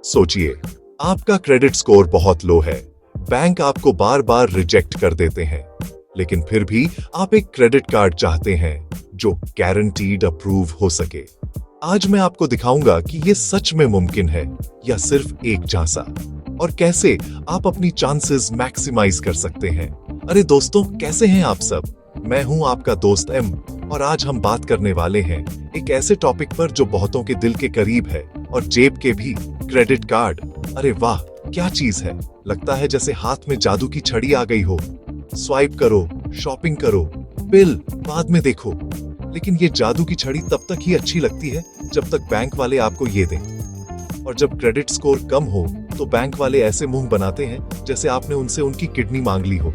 सोचिए, आपका credit score बहुत लो है, बैंक आपको बार बार रिजेक्ट कर देते हैं, लेकिन फिर भी आप एक क्रेडिट कार्ड चाहते हैं जो गारंटीड अप्रूव हो सके। आज मैं आपको दिखाऊंगा कि ये सच में मुमकिन है या सिर्फ एक झांसा, और कैसे आप अपनी चांसेस मैक्सिमाइज कर सकते हैं। अरे दोस्तों, कैसे हैं आप सब? मैं हूं आपका दोस्त एम, और आज हम बात करने वाले हैं एक ऐसे टॉपिक पर जो बहुतों के दिल के करीब है और जेब के भी, क्रेडिट कार्ड। अरे वाह, क्या चीज है! लगता है जैसे हाथ में जादू की छड़ी आ गई हो। स्वाइप करो, शॉपिंग करो, बिल बाद में देखो। लेकिन ये जादू की छड़ी तब तक ही अच्छी लगती है जब तक बैंक वाले आपको ये दें। और जब क्रेडिट स्कोर कम हो तो बैंक वाले ऐसे मुंह बनाते हैं जैसे आपने उनसे उनकी किडनी मांग ली हो।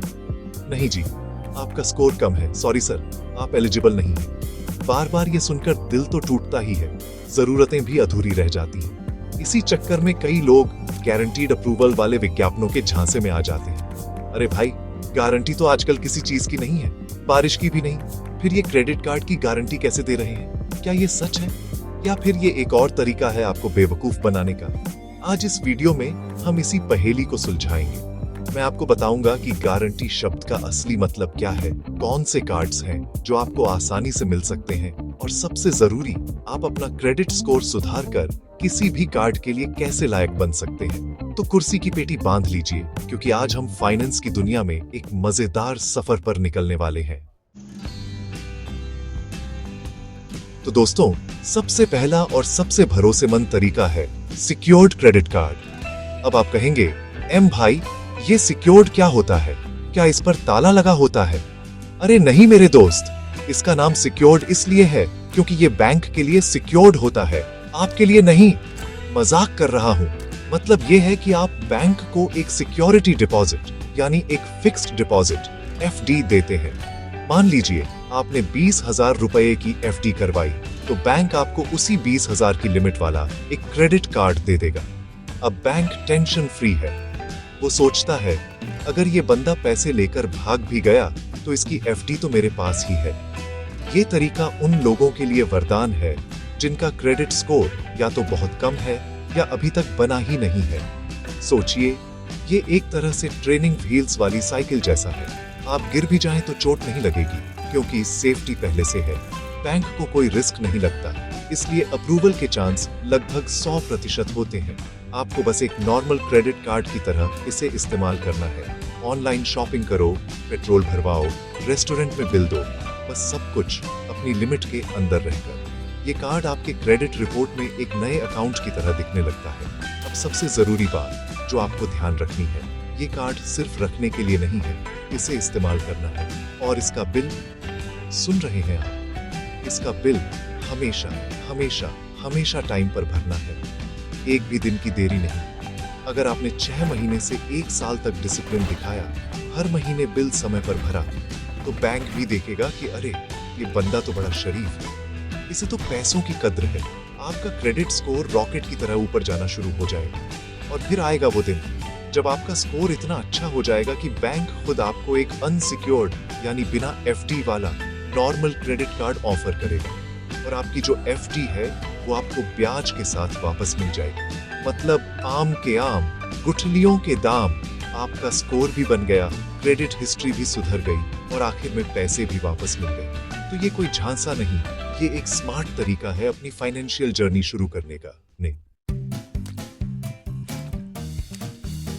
नहीं जी, आपका स्कोर कम है, सॉरी सर, आप एलिजिबल नहीं हैं। बार बार ये सुनकर दिल तो टूटता ही है, जरूरतें भी अधूरी रह जाती हैं। इसी चक्कर में कई लोग गारंटीड अप्रूवल वाले विज्ञापनों के झांसे में आ जाते हैं। अरे भाई, गारंटी तो आजकल किसी चीज की नहीं है, बारिश की भी नहीं। फिर ये क्रेडिट कार्ड की गारंटी कैसे दे रहे हैं? क्या ये सच है, या फिर ये एक और तरीका है आपको बेवकूफ बनाने का? आज इस वीडियो में हम इसी पहेली को सुलझाएंगे। मैं आपको बताऊंगा कि गारंटी शब्द का असली मतलब क्या है, कौन से कार्ड्स हैं जो आपको आसानी से मिल सकते हैं, और सबसे जरूरी, आप अपना क्रेडिट स्कोर सुधार कर किसी भी कार्ड के लिए कैसे लायक बन सकते हैं। तो कुर्सी की पेटी बांध लीजिए, क्योंकि आज हम फाइनेंस की दुनिया में एक मजेदार सफर पर निकलने वाले हैं। तो दोस्तों, सबसे पहला और सबसे भरोसेमंद तरीका है सिक्योर्ड क्रेडिट कार्ड। अब आप कहेंगे, एम भाई, ये सिक्योर्ड क्या होता है? क्या इस पर ताला लगा होता है? अरे नहीं मेरे दोस्त, इसका नाम सिक्योर्ड इसलिए है क्योंकि ये बैंक के लिए सिक्योर्ड होता है, आपके लिए नहीं। मजाक कर रहा हूँ। मतलब ये है कि आप बैंक को एक सिक्योरिटी डिपॉजिट यानी एक फिक्स्ड डिपॉजिट एफडी देते हैं। मान लीजिए आपने 20,000 रुपए की एफडी करवाई, तो बैंक आपको उसी 20,000 की लिमिट वाला एक क्रेडिट कार्ड दे देगा। अब बैंक टेंशन फ्री है। वो सोचता है, अगर ये बंदा पैसे लेकर भाग भी गया तो इसकी एफडी तो मेरे पास ही है। ये तरीका उन लोगों के लिए वरदान है जिनका क्रेडिट स्कोर या तो बहुत कम है या अभी तक बना ही नहीं है। सोचिए, ये एक तरह से ट्रेनिंग व्हील्स वाली साइकिल जैसा है। आप गिर भी जाएं तो चोट नहीं लगेगी, क्योंकि सेफ्टी पहले से है। बैंक को कोई रिस्क नहीं लगता, इसलिए अप्रूवल के चांस लगभग 100% होते हैं। आपको बस एक नॉर्मल क्रेडिट कार्ड की तरह इसे इस्तेमाल करना है। ऑनलाइन शॉपिंग करो, पेट्रोल भरवाओ, रेस्टोरेंट में बिल दो, बस सब कुछ अपनी लिमिट के अंदर रहकर। ये कार्ड आपके क्रेडिट रिपोर्ट में एक नए अकाउंट की तरह दिखने लगता है। अब सबसे जरूरी बात जो आपको ध्यान रखनी है, ये कार्ड सिर्फ रखने के लिए नहीं है, इसे इस्तेमाल करना है। और इसका बिल, सुन रहे हैं आप, इसका बिल हमेशा हमेशा हमेशा टाइम पर भरना है। एक भी दिन की देरी नहीं। अगर आपने 6 महीने से 1 साल तक डिसिप्लिन दिखाया, हर महीने बिल समय पर भरा, तो बैंक भी देखेगा कि अरे, ये बंदा तो बड़ा शरीफ है, इसे तो पैसों की कद्र है। आपका क्रेडिट स्कोर रॉकेट की तरह ऊपर जाना शुरू हो जाएगा। और फिर आएगा वो दिन जब आपका स्कोर इतना अच्छा हो जाएगा कि बैंक खुद आपको एक अनसिक्योर्ड यानी बिना एफडी वाला नॉर्मल क्रेडिट कार्ड ऑफर करेगा। और आपकी जो एफडी है वो आपको ब्याज के साथ वापस मिल जाएगी। मतलब आम के आम, गुठलियों के दाम। आपका स्कोर भी बन गया, क्रेडिट हिस्ट्री भी सुधर गई, और आखिर में पैसे भी वापस मिल गए। तो ये कोई झांसा नहीं, ये एक स्मार्ट तरीका है अपनी फाइनेंशियल जर्नी शुरू करने का। नहीं।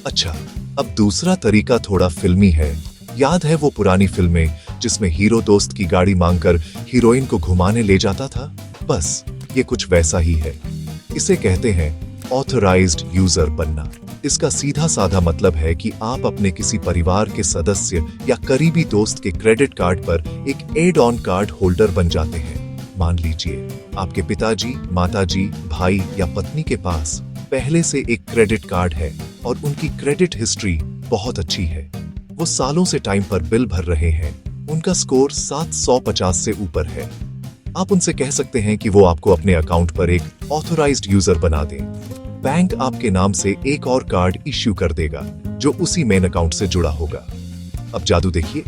अच्छा, अब दूसरा तरीका थोड़ा फिल्मी है। याद है वो पुरानी फिल्में जिसमें हीरो दोस्त की गाड़ी मांगकर हीरोइन को घुमाने ले जाता था? बस ये कुछ वैसा ही है। इसे कहते हैं ऑथराइज्ड यूजर बनना। इसका सीधा साधा मतलब है कि आप अपने किसी परिवार के सदस्य या करीबी दोस्त के क्रेडिट कार्ड पर एक एड ऑन कार्ड होल्डर बन जाते हैं। मान लीजिए आपके पिताजी, माताजी, भाई या पत्नी के पास पहले से एक क्रेडिट कार्ड है और उनकी क्रेडिट हिस्ट्री बहुत अच्छी है। वो सालों से टाइम पर बिल भर रहे हैं, उनका स्कोर 750 से ऊपर है। आप उनसे कह सकते हैं कि वो आपको अपने अकाउंट पर एक ऑथराइज्ड यूजर बना दें। बैंक आपके नाम से एक और कार्ड इश्यू कर देगा जो उसी मेन अकाउंट से जुड़ा होगा। अब जादू देखिए,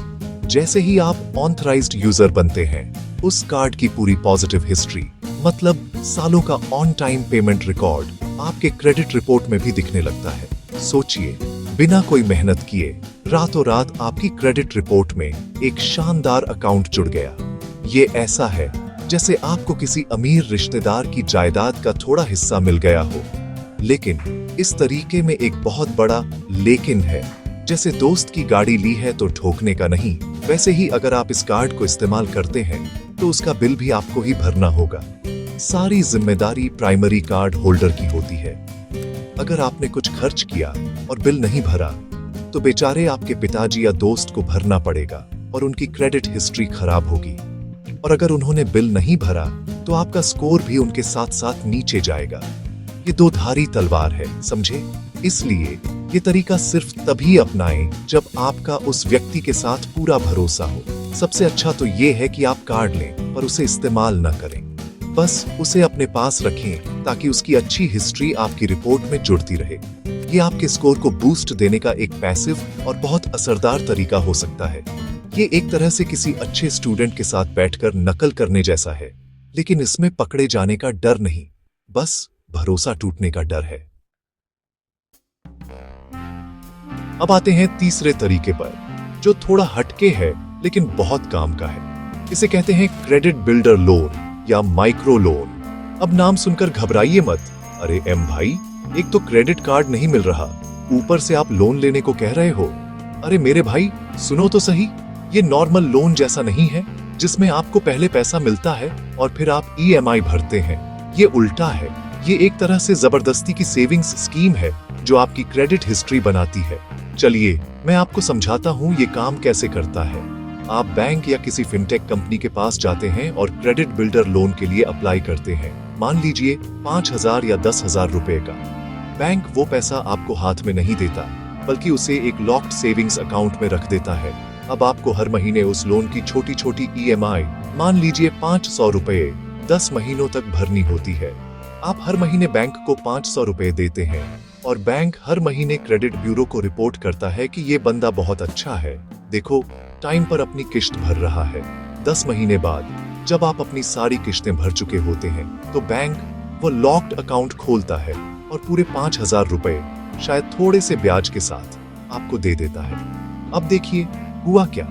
जैसे ही आप ऑथराइज्ड यूजर बनते हैं, उस कार्ड की पूरी पॉजिटिव हिस्ट्री, मतलब सालों का ऑन टाइम पेमेंट रिकॉर्ड, आपके क्रेडिट रिपोर्ट में भी दिखने लगता है। सोचिए, बिना कोई मेहनत किए रातों रात आपकी क्रेडिट रिपोर्ट में एक शानदार अकाउंट जुड़ गया। ये ऐसा है जैसे आपको किसी अमीर रिश्तेदार की जायदाद का थोड़ा हिस्सा मिल गया हो। लेकिन इस तरीके में एक बहुत बड़ा लेकिन है। जैसे दोस्त की गाड़ी ली है तो ठोकने का नहीं, वैसे ही अगर आप इस कार्ड को इस्तेमाल करते हैं तो उसका बिल भी आपको ही भरना होगा। सारी जिम्मेदारी प्राइमरी कार्ड होल्डर की होती है। अगर आपने कुछ खर्च किया और बिल नहीं भरा तो बेचारे आपके पिताजी या दोस्त को भरना पड़ेगा और उनकी क्रेडिट हिस्ट्री खराब होगी। और अगर उन्होंने बिल नहीं भरा तो आपका स्कोर भी उनके साथ साथ नीचे जाएगा। ये दो धारी तलवार है, समझे? इसलिए ये तरीका सिर्फ तभी अपनाएं जब आपका उस व्यक्ति के साथ पूरा भरोसा हो। सबसे अच्छा तो ये है कि आप कार्ड लें पर उसे इस्तेमाल न करें। बस उसे अपने पास रखें ताकि उसकी अच्छी हिस्ट्री आपकी रिपोर्ट में जुड़ती रहे। ये आपके स्कोर को बूस्ट देने का एक पैसिव और बहुत असरदार तरीका हो सकता है। ये एक तरह से किसी अच्छे स्टूडेंट के साथ बैठकर नकल करने जैसा है, लेकिन इसमें पकड़े जाने का डर नहीं, बस भरोसा टूटने का डर है। अब आते हैं तीसरे तरीके पर, जो थोड़ा हटके है लेकिन बहुत काम का है। इसे कहते हैं क्रेडिट बिल्डर लोन या माइक्रो लोन। अब नाम सुनकर घबराइए मत। अरे एम भाई, एक तो क्रेडिट कार्ड नहीं मिल रहा, ऊपर से आप लोन लेने को कह रहे हो। अरे मेरे भाई, सुनो तो सही। ये नॉर्मल लोन जैसा नहीं है जिसमें आपको पहले पैसा मिलता है और फिर आप ईएमआई भरते हैं। ये उल्टा है। ये एक तरह से जबरदस्ती की सेविंग्स स्कीम है जो आपकी क्रेडिट हिस्ट्री बनाती है। चलिए मैं आपको समझाता हूँ ये काम कैसे करता है। आप बैंक या किसी फिनटेक कंपनी के पास जाते हैं और क्रेडिट बिल्डर लोन के लिए अप्लाई करते हैं। मान लीजिए 5,000 या 10,000 रुपए का। बैंक वो पैसा आपको हाथ में नहीं देता, बल्कि उसे एक लॉक्ड सेविंग्स अकाउंट में रख देता है। अब आपको हर महीने उस लोन की छोटी छोटी ईएमआई, मान लीजिए 500 रुपए, 10 महीनों तक भरनी होती है। आप हर महीने बैंक को 500 रुपए देते हैं और बैंक हर महीने क्रेडिट ब्यूरो को रिपोर्ट करता है कि ये बंदा बहुत अच्छा है, देखो टाइम पर अपनी किश्त भर रहा है। 10 महीने बाद जब आप अपनी सारी किश्तें भर चुके होते हैं तो बैंक वो लॉक्ड अकाउंट खोलता है और पूरे 5,000 रुपए, शायद थोड़े से ब्याज के साथ, आपको दे देता है। अब देखिए हुआ क्या,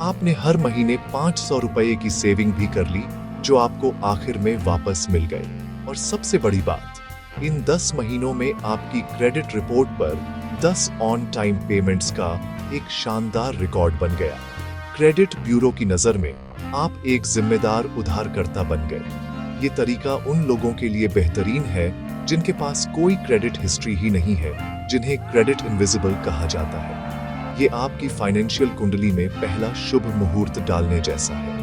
आपने हर महीने 500 रुपए की सेविंग भी कर ली जो आपको आखिर में वापस मिल गए। और सबसे बड़ी बात, इन 10 महीनों में आपकी क्रेडिट रिपोर्ट पर 10 ऑन टाइम पेमेंट्स का एक शानदार रिकॉर्ड बन गया। क्रेडिट ब्यूरो की नजर में आप एक जिम्मेदार उधारकर्ता बन गए। ये तरीका उन लोगों के लिए बेहतरीन है जिनके पास कोई क्रेडिट हिस्ट्री ही नहीं है, जिन्हें क्रेडिट इनविजिबल कहा जाता है। ये आपकी फाइनेंशियल कुंडली में पहला शुभ मुहूर्त डालने जैसा है।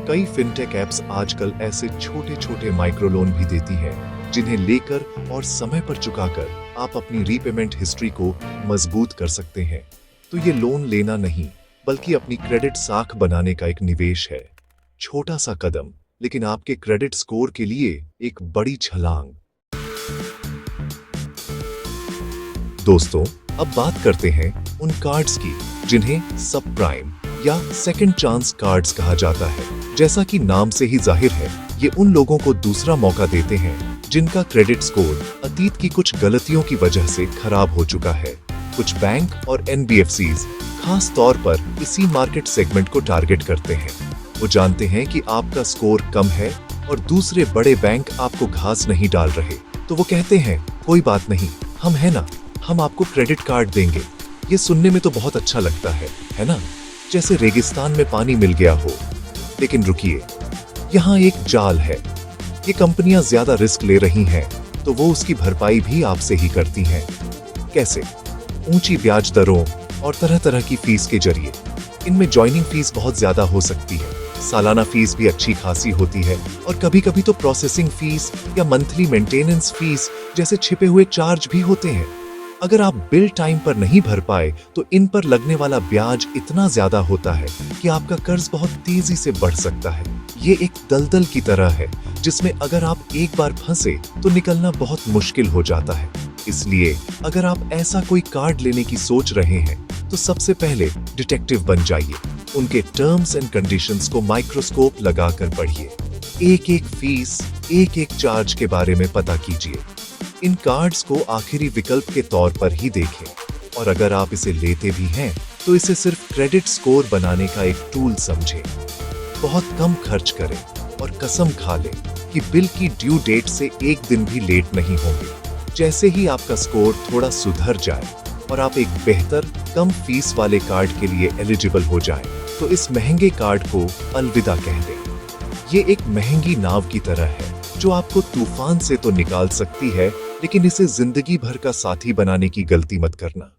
कई फिनटेक एप्स आजकल ऐसे छोटे छोटे माइक्रो लोन भी देती हैं, जिन्हें लेकर और समय पर चुकाकर आप अपनी रीपेमेंट हिस्ट्री को मजबूत कर सकते हैं। तो ये लोन लेना नहीं, बल्कि अपनी क्रेडिट साख बनाने का एक निवेश है। छोटा सा कदम, लेकिन आपके क्रेडिट स्कोर के लिए एक बड़ी छलांग। दोस्तों, अब बात करते हैं उन कार्ड्स की जिन्हें सब प्राइम या सेकंड चांस कार्ड्स कहा जाता है। जैसा कि नाम से ही जाहिर है, ये उन लोगों को दूसरा मौका देते हैं जिनका क्रेडिट स्कोर अतीत की कुछ गलतियों की वजह से खराब हो चुका है। कुछ बैंक और एनबीएफसीज खास तौर पर इसी मार्केट सेगमेंट को टारगेट करते हैं। वो जानते हैं कि आपका स्कोर कम है और दूसरे बड़े बैंक आपको घास नहीं डाल रहे, तो वो कहते हैं कोई बात नहीं, हम है ना, हम आपको क्रेडिट कार्ड देंगे। ये सुनने में तो बहुत अच्छा लगता है ना? जैसे रेगिस्तान में पानी मिल गया हो। लेकिन रुकिए, यहाँ एक जाल है। ये कंपनियां ज्यादा रिस्क ले रही हैं, तो वो उसकी भरपाई भी आपसे ही करती हैं। कैसे? ऊंची ब्याज दरों और तरह तरह की फीस के जरिए। इनमें ज्वाइनिंग फीस बहुत ज्यादा हो सकती है, सालाना फीस भी अच्छी खासी होती है, और कभी कभी तो प्रोसेसिंग फीस या मंथली मेंटेनेंस फीस जैसे छिपे हुए चार्ज भी होते हैं। अगर आप बिल टाइम पर नहीं भर पाए तो इन पर लगने वाला ब्याज इतना ज्यादा होता है कि आपका कर्ज बहुत तेजी से बढ़ सकता है। ये एक दलदल की तरह है जिसमें अगर आप एक बार फंसे तो निकलना बहुत मुश्किल हो जाता है। इसलिए अगर आप ऐसा कोई कार्ड लेने की सोच रहे हैं तो सबसे पहले डिटेक्टिव बन जाइए। उनके टर्म्स एंड कंडीशंस को माइक्रोस्कोप लगाकर पढ़िए। एक एक फीस, एक एक चार्ज के बारे में पता कीजिए। इन कार्ड्स को आखिरी विकल्प के तौर पर ही देखें, और अगर आप इसे लेते भी हैं तो इसे सिर्फ क्रेडिट स्कोर बनाने का एक टूल समझें। बहुत कम खर्च करें और कसम खा लें कि बिल की ड्यू डेट से एक दिन भी लेट नहीं होंगे। जैसे ही आपका स्कोर थोड़ा सुधर जाए और आप एक बेहतर कम फीस वाले कार्ड के लिए एलिजिबल हो जाएं, तो इस महंगे कार्ड को अलविदा कह दें। ये एक महंगी नाव की तरह है जो आपको तूफान से तो निकाल सकती है, लेकिन इसे जिंदगी भर का साथी बनाने की गलती मत करना।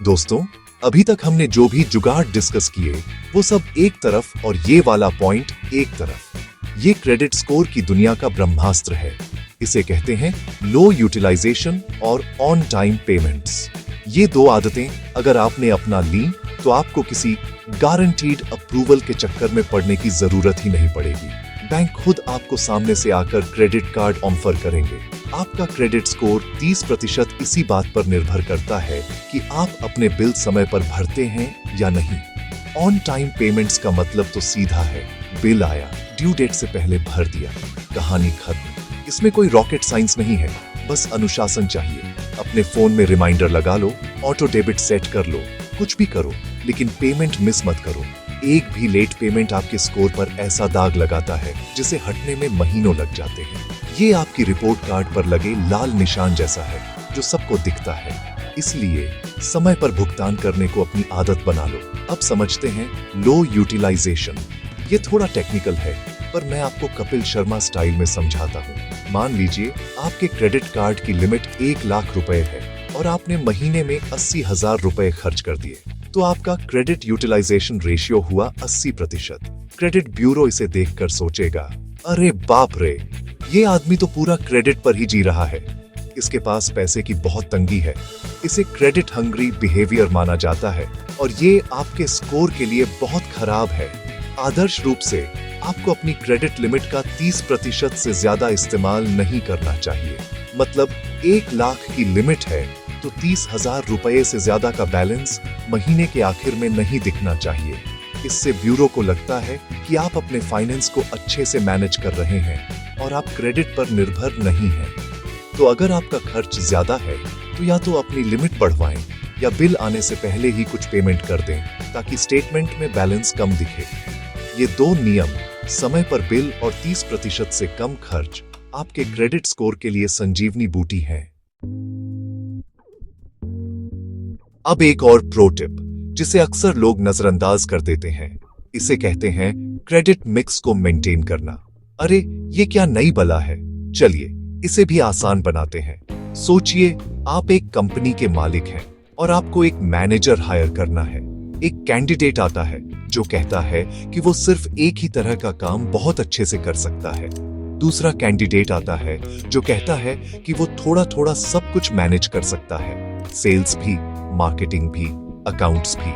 दोस्तों, अभी तक हमने जो भी जुगाड़ डिस्कस किए वो सब एक तरफ और ये वाला पॉइंट एक तरफ। ये क्रेडिट स्कोर की दुनिया का ब्रह्मास्त्र है। इसे कहते हैं लो यूटिलाइजेशन और ऑन टाइम पेमेंट्स। ये दो आदतें अगर आपने अपना ली तो आपको किसी गारंटीड अप्रूवल के चक्कर में पड़ने की जरूरत ही नहीं पड़ेगी। बैंक खुद आपको सामने से आकर क्रेडिट कार्ड ऑफर करेंगे। आपका क्रेडिट स्कोर 30% इसी बात पर निर्भर करता है कि आप अपने बिल समय पर भरते हैं या नहीं। ऑन टाइम पेमेंट्स का मतलब तो सीधा है, बिल आया, ड्यू डेट से पहले भर दिया, कहानी खत्म। इसमें कोई रॉकेट साइंस नहीं है, बस अनुशासन चाहिए। अपने फोन में रिमाइंडर लगा लो, ऑटो डेबिट सेट कर लो, कुछ भी करो, लेकिन पेमेंट मिस मत करो। एक भी लेट पेमेंट आपके स्कोर पर ऐसा दाग लगाता है जिसे हटने में महीनों लग जाते हैं। ये आपकी रिपोर्ट कार्ड पर लगे लाल निशान जैसा है जो सबको दिखता है। इसलिए समय पर भुगतान करने को अपनी आदत बना लो। अब समझते हैं लो यूटिलाइजेशन। ये थोड़ा टेक्निकल है, पर मैं आपको कपिल शर्मा स्टाइल में समझाता हूँ। मान लीजिए आपके क्रेडिट कार्ड की लिमिट 1 लाख रुपए है और आपने महीने में 80,000 रुपए खर्च कर दिए, तो आपका क्रेडिट यूटिलाइजेशन रेशियो हुआ 80%। क्रेडिट ब्यूरो इसे देखकर सोचेगा, अरे बाप रे, ये आदमी तो पूरा क्रेडिट पर ही जी रहा है, इसके पास पैसे की बहुत तंगी है। इसे क्रेडिट हंग्री बिहेवियर माना जाता है और ये आपके स्कोर के लिए बहुत खराब है। आदर्श रूप से आपको अपनी क्रेडिट लिमिट का 30% से ज्यादा इस्तेमाल नहीं करना चाहिए। मतलब 1 लाख की लिमिट है तो 30,000 रुपए से ज्यादा का बैलेंस महीने के आखिर में नहीं दिखना चाहिए। इससे ब्यूरो को लगता है कि आप अपने फाइनेंस को अच्छे से मैनेज कर रहे हैं और आप क्रेडिट पर निर्भर नहीं हैं। तो अगर आपका खर्च ज्यादा है तो या तो अपनी लिमिट बढ़वाएं या बिल आने से पहले ही कुछ पेमेंट कर दें ताकि स्टेटमेंट में बैलेंस कम दिखे। ये दो नियम, समय पर बिल और 30% से कम खर्च, आपके क्रेडिट स्कोर के लिए संजीवनी बूटी है। अब एक और प्रो टिप जिसे अक्सर लोग नजरअंदाज कर देते हैं, इसे कहते हैं क्रेडिट मिक्स को मेंटेन करना। अरे ये क्या नई बला है, चलिए इसे भी आसान बनाते हैं। सोचिए आप एक कंपनी के मालिक हैं और आपको एक मैनेजर हायर करना है। एक कैंडिडेट आता है जो कहता है कि वो सिर्फ एक ही तरह का काम बहुत अच्छे से कर सकता है। दूसरा कैंडिडेट आता है जो कहता है कि वो थोड़ा थोड़ा सब कुछ मैनेज कर सकता है, सेल्स भी, मार्केटिंग भी, अकाउंट्स भी।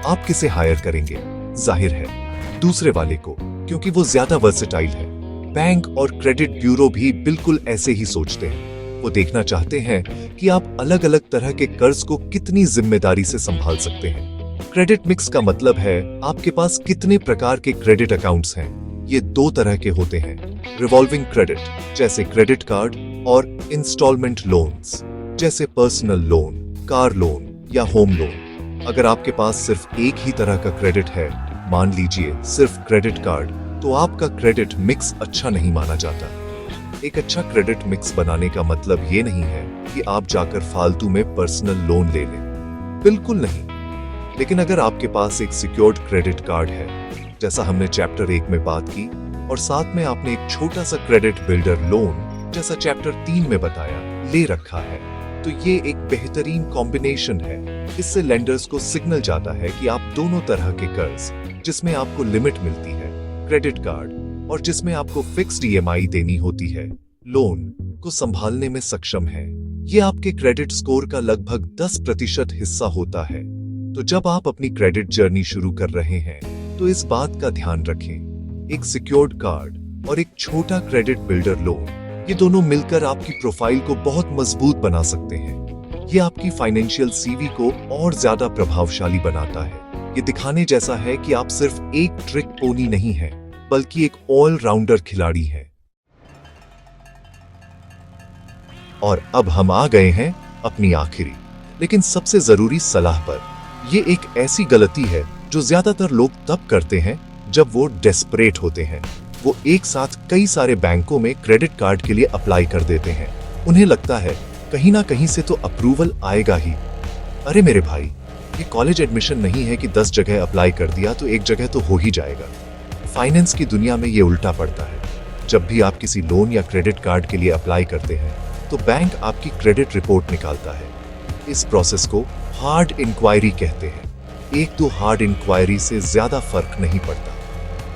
आप किसे हायर करेंगे? जाहिर है दूसरे वाले को, क्योंकि वो ज्यादा वर्सेटाइल है। बैंक और क्रेडिट ब्यूरो भी बिल्कुल ऐसे ही सोचते हैं। वो देखना चाहते हैं कि आप अलग अलग तरह के कर्ज को कितनी जिम्मेदारी से संभाल सकते हैं। क्रेडिट मिक्स का मतलब है आपके पास कितने प्रकार के क्रेडिट अकाउंट्स हैं। ये 2 तरह के होते हैं, रिवॉल्विंग क्रेडिट जैसे क्रेडिट कार्ड और इंस्टॉलमेंट लोन्स जैसे पर्सनल लोन, कार लोन या होम लोन। अगर आपके पास सिर्फ एक ही तरह का क्रेडिट है, मान लीजिए सिर्फ क्रेडिट कार्ड, तो आपका क्रेडिट मिक्स अच्छा नहीं माना जाता। एक अच्छा क्रेडिट मिक्स बनाने का मतलब ये नहीं है कि आप जाकर फालतू में पर्सनल लोन ले लें, बिल्कुल नहीं। लेकिन अगर आपके पास एक सिक्योर्ड क्रेडिट कार्ड है, जैसा हमने चैप्टर 1 में बात की, और साथ में आपने एक छोटा सा क्रेडिट बिल्डर लोन जैसा चैप्टर 3 में बताया ले रखा है, तो ये एक बेहतरीन कॉम्बिनेशन है। इससे लेंडर्स को सिग्नल जाता है कि आप दोनों तरह के कर्ज, जिसमें आपको लिमिट मिलती है क्रेडिट कार्ड और जिसमें आपको फिक्स्ड ईएमआई देनी होती है लोन, को संभालने में सक्षम है। ये आपके क्रेडिट स्कोर का लगभग 10% हिस्सा होता है। तो जब आप अपनी क्रेडिट जर्नी शुरू कर रहे हैं तो इस बात का ध्यान रखें, एक सिक्योर्ड कार्ड और एक छोटा क्रेडिट बिल्डर लोन, ये दोनों मिलकर आपकी प्रोफाइल को बहुत मजबूत बना सकते हैं। ये आपकी फाइनेंशियल सीवी को और ज्यादा प्रभावशाली बनाता है। ये दिखाने जैसा है कि आप सिर्फ एक ट्रिक पोनी नहीं हैं, बल्कि एक ऑल राउंडर खिलाड़ी हैं। और अब हम आ गए हैं अपनी आखिरी लेकिन सबसे जरूरी सलाह पर। ये एक ऐसी गलती है जो ज्यादातर लोग तब करते हैं जब वो डेस्परेट होते हैं। वो एक साथ कई सारे बैंकों में क्रेडिट कार्ड के लिए अप्लाई कर देते हैं। उन्हें लगता है कहीं ना कहीं से तो अप्रूवल आएगा ही। अरे मेरे भाई, ये कॉलेज एडमिशन नहीं है कि 10 जगह अप्लाई कर दिया तो एक जगह तो हो ही जाएगा। फाइनेंस की दुनिया में ये उल्टा पड़ता है। जब भी आप किसी लोन या क्रेडिट कार्ड के लिए अप्लाई करते हैं तो बैंक आपकी क्रेडिट रिपोर्ट निकालता है। इस प्रोसेस को हार्ड इंक्वायरी कहते हैं। एक दो हार्ड इंक्वायरी से ज्यादा फर्क नहीं पड़ता,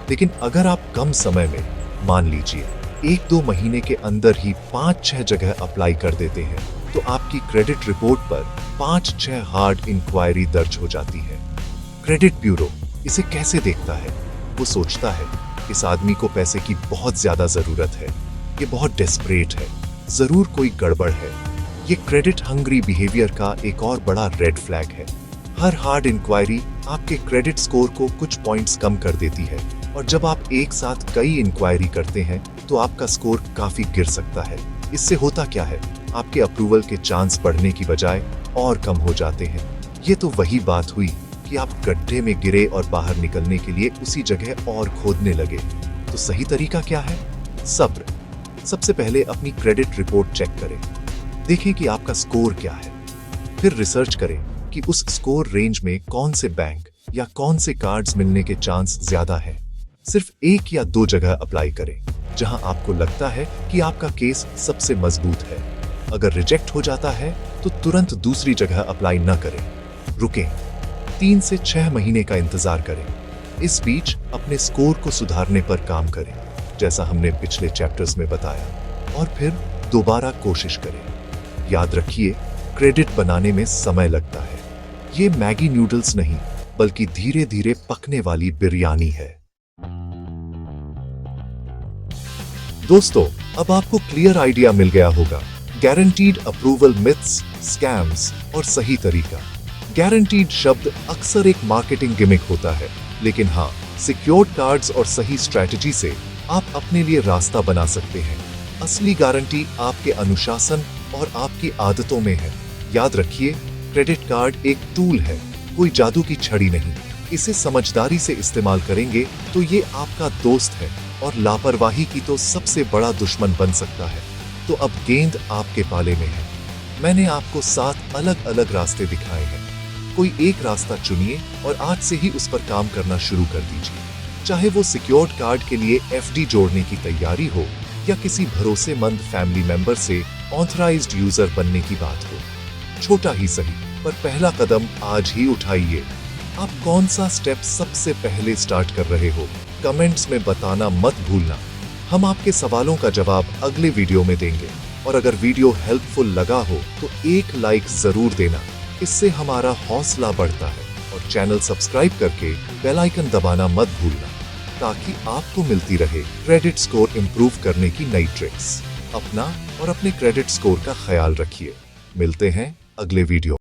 लेकिन अगर आप कम समय में, मान लीजिए 1-2 महीने के अंदर ही 5-6 जगह अप्लाई कर देते हैं तो आपकी क्रेडिट रिपोर्ट पर 5-6 हार्ड इंक्वायरी दर्ज हो जाती है। क्रेडिट ब्यूरो इसे कैसे देखता है? वो सोचता है इस आदमी को पैसे की बहुत ज्यादा जरूरत है, ये बहुत डेस्परेट है, जरूर कोई गड़बड़ है। ये क्रेडिट हंग्री बिहेवियर का एक और बड़ा रेड फ्लैग है। हर हार्ड इंक्वायरी आपके क्रेडिट स्कोर को कुछ पॉइंट्स कम कर देती है, और जब आप एक साथ कई इंक्वायरी करते हैं तो आपका स्कोर काफी गिर सकता है। इससे होता क्या है, आपके अप्रूवल के चांस बढ़ने की बजाय और कम हो जाते हैं। ये तो वही बात हुई कि आप गड्ढे में गिरे और बाहर निकलने के लिए उसी जगह और खोदने लगे। तो सही तरीका क्या है? सब्र। सबसे पहले अपनी क्रेडिट रिपोर्ट चेक करें, देखें कि आपका स्कोर क्या है। फिर रिसर्च करें कि उस स्कोर रेंज में कौन से बैंक या कौन से कार्ड्स मिलने के चांस ज्यादा हैं। सिर्फ 1 या 2 जगह अप्लाई करें जहां आपको लगता है कि आपका केस सबसे मजबूत है। अगर रिजेक्ट हो जाता है तो तुरंत दूसरी जगह अप्लाई न करें, रुकें, 3 से 6 महीने का इंतजार करें। इस बीच अपने स्कोर को सुधारने पर काम करें, जैसा हमने पिछले चैप्टर्स में बताया, और फिर दोबारा कोशिश करें। याद रखिए, क्रेडिट बनाने में समय लगता है। ये मैगी नूडल्स नहीं, बल्कि धीरे धीरे पकने वाली बिरयानी है। दोस्तों, अब आपको क्लियर आइडिया मिल गया होगा। गारंटीड अप्रूवल मिथ्स, स्कैम्स और सही तरीका। गारंटीड शब्द अक्सर एक मार्केटिंग गिमिक होता है, लेकिन हाँ, सिक्योर्ड कार्ड्स और सही स्ट्रैटेजी से आप अपने लिए रास्ता बना सकते हैं। असली गारंटी आपके अनुशासन और आपकी आदतों में है। याद रखिए, क्रेडिट कार्ड एक टूल है, कोई जादू की छड़ी नहीं। इसे समझदारी से इस्तेमाल करेंगे तो ये आपका दोस्त है, और लापरवाही की तो सबसे बड़ा दुश्मन बन सकता है। तो अब गेंद आपके पाले में है। मैंने आपको 7 अलग अलग रास्ते दिखाए हैं। कोई एक रास्ता चुनिए और आज से ही उस पर काम करना शुरू कर दीजिए। चाहे वो सिक्योर्ड कार्ड के लिए FD जोड़ने की तैयारी हो या किसी भरोसेमंद फैमिली मेंबर से ऑथराइज्ड यूजर बनने की बात हो। छोटा ही सही, पर पहला कदम आज ही उठाइए। आप कौन सा स्टेप सबसे पहले स्टार्ट कर रहे हो? कमेंट्स में बताना मत भूलना। हम आपके सवालों का जवाब अगले वीडियो में देंगे। और अगर वीडियो हेल्पफुल लगा हो तो एक लाइक जरूर देना, इससे हमारा हौसला बढ़ता है। और चैनल सब्सक्राइब करके बेल आइकन दबाना मत भूलना, ताकि आपको मिलती रहे क्रेडिट स्कोर इंप्रूव करने की नई ट्रिक्स। अपना और अपने क्रेडिट स्कोर का ख्याल रखिए। मिलते हैं अगले वीडियो।